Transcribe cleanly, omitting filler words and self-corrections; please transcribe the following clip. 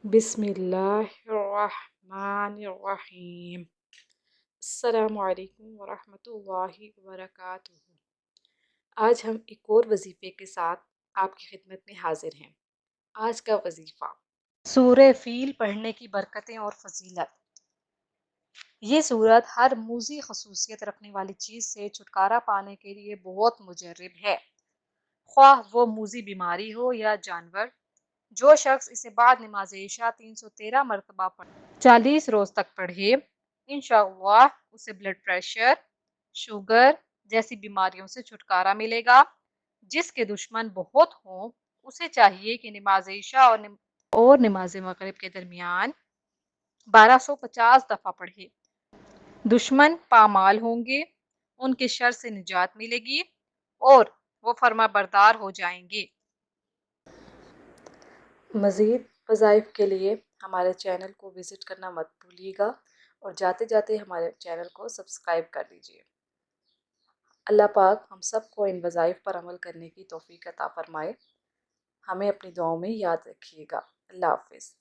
بسم اللہ الرحمن الرحیم۔ السلام علیکم ورحمۃ اللہ وبرکاتہ۔ آج ہم ایک اور وظیفے کے ساتھ آپ کی خدمت میں حاضر ہیں۔ آج کا وظیفہ سورہ فیل پڑھنے کی برکتیں اور فضیلت۔ یہ سورت ہر موذی خصوصیت رکھنے والی چیز سے چھٹکارا پانے کے لیے بہت مجرب ہے، خواہ وہ موذی بیماری ہو یا جانور۔ جو شخص اسے بعد نماز عشاء 313 مرتبہ پڑھے 40 روز تک پڑھے، انشاءاللہ اسے بلڈ پریشر، شوگر جیسی بیماریوں سے چھٹکارا ملے گا۔ جس کے دشمن بہت ہوں اسے چاہیے کہ نماز عشاء اور نماز مغرب کے درمیان 1250 دفعہ پڑھے۔ دشمن پامال ہوں گے، ان کے شر سے نجات ملے گی اور وہ فرما بردار ہو جائیں گے۔ مزید وظائف کے لیے ہمارے چینل کو وزٹ کرنا مت بھولیے گا اور جاتے جاتے ہمارے چینل کو سبسکرائب کر دیجیے۔ اللہ پاک ہم سب کو ان وظائف پر عمل کرنے کی توفیق عطا فرمائے۔ ہمیں اپنی دعاؤں میں یاد رکھیے گا۔ اللہ حافظ۔